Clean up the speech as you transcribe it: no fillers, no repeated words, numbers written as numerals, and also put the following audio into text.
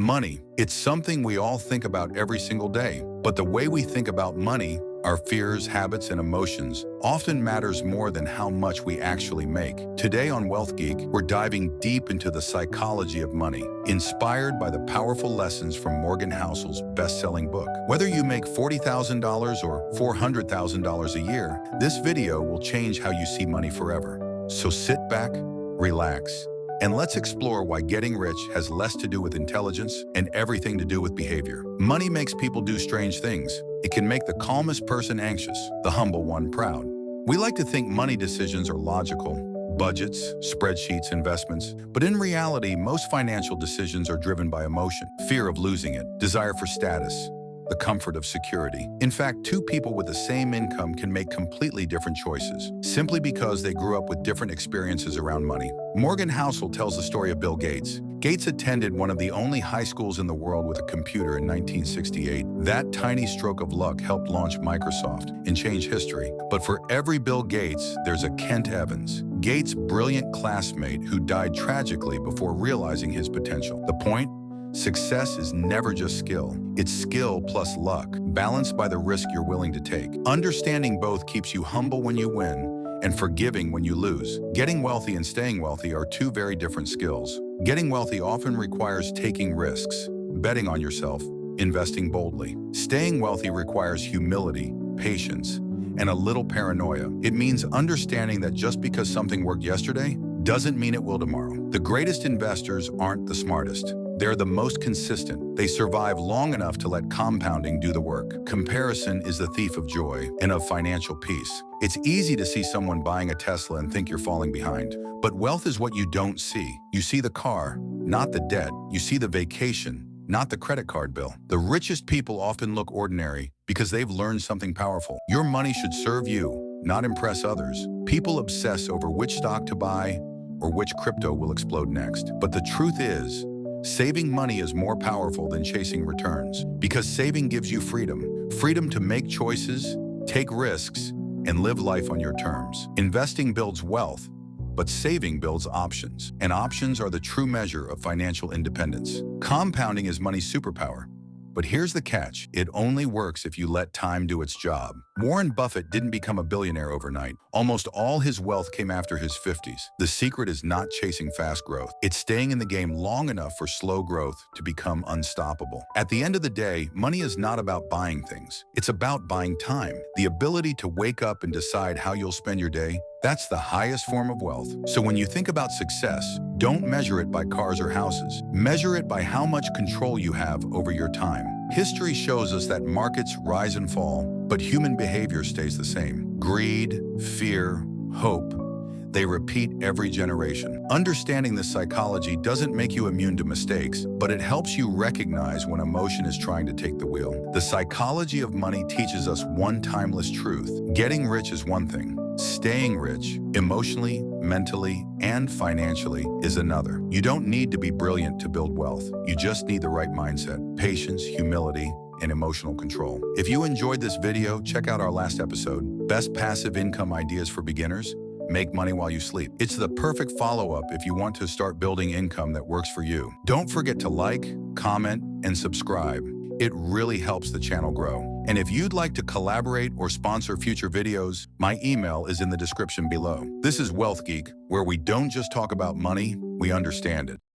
Money. It's something we all think about every single day. But the way we think about money, our fears, habits, and emotions, often matters more than how much we actually make. Today on Wealth Geek, we're diving deep into the psychology of money, inspired by the powerful lessons from Morgan Housel's best-selling book. Whether you make $40,000 or $400,000 a year, this video will change how you see money forever. So sit back, relax, and let's explore why getting rich has less to do with intelligence and everything to do with behavior. Money makes people do strange things. It can make the calmest person anxious, the humble one proud. We like to think money decisions are logical, budgets, spreadsheets, investments, but in reality, most financial decisions are driven by emotion, fear of losing it, desire for status, the comfort of security. In fact, two people with the same income can make completely different choices, simply because they grew up with different experiences around money. Morgan Housel tells the story of Bill Gates. Gates attended one of the only high schools in the world with a computer in 1968. That tiny stroke of luck helped launch Microsoft and change history. But for every Bill Gates, there's a Kent Evans, Gates' brilliant classmate who died tragically before realizing his potential. The point? Success is never just skill. It's skill plus luck, balanced by the risk you're willing to take. Understanding both keeps you humble when you win and forgiving when you lose. Getting wealthy and staying wealthy are two very different skills. Getting wealthy often requires taking risks, betting on yourself, investing boldly. Staying wealthy requires humility, patience, and a little paranoia. It means understanding that just because something worked yesterday doesn't mean it will tomorrow. The greatest investors aren't the smartest. They're the most consistent. They survive long enough to let compounding do the work. Comparison is the thief of joy and of financial peace. It's easy to see someone buying a Tesla and think you're falling behind. But wealth is what you don't see. You see the car, not the debt. You see the vacation, not the credit card bill. The richest people often look ordinary because they've learned something powerful. Your money should serve you, not impress others. People obsess over which stock to buy or which crypto will explode next. But the truth is, saving money is more powerful than chasing returns, because saving gives you freedom. Freedom to make choices, take risks, and live life on your terms. Investing builds wealth, but saving builds options. And options are the true measure of financial independence. Compounding is money's superpower. But here's the catch. It only works if you let time do its job. Warren Buffett didn't become a billionaire overnight. Almost all his wealth came after his 50s. The secret is not chasing fast growth. It's staying in the game long enough for slow growth to become unstoppable. At the end of the day, money is not about buying things. It's about buying time. The ability to wake up and decide how you'll spend your day, that's the highest form of wealth. So when you think about success, don't measure it by cars or houses. Measure it by how much control you have over your time. History shows us that markets rise and fall, but human behavior stays the same. Greed, fear, hope, they repeat every generation. Understanding this psychology doesn't make you immune to mistakes, but it helps you recognize when emotion is trying to take the wheel. The psychology of money teaches us one timeless truth. Getting rich is one thing. Staying rich, emotionally, mentally, and financially, is another. You don't need to be brilliant to build wealth. You just need the right mindset, patience, humility, and emotional control. If you enjoyed this video, check out our last episode, Best Passive Income Ideas for Beginners. Make money while you sleep. It's the perfect follow-up if you want to start building income that works for you. Don't forget to like, comment, and subscribe. It really helps the channel grow. And if you'd like to collaborate or sponsor future videos, my email is in the description below. This is Wealth Geek, where we don't just talk about money, we understand it.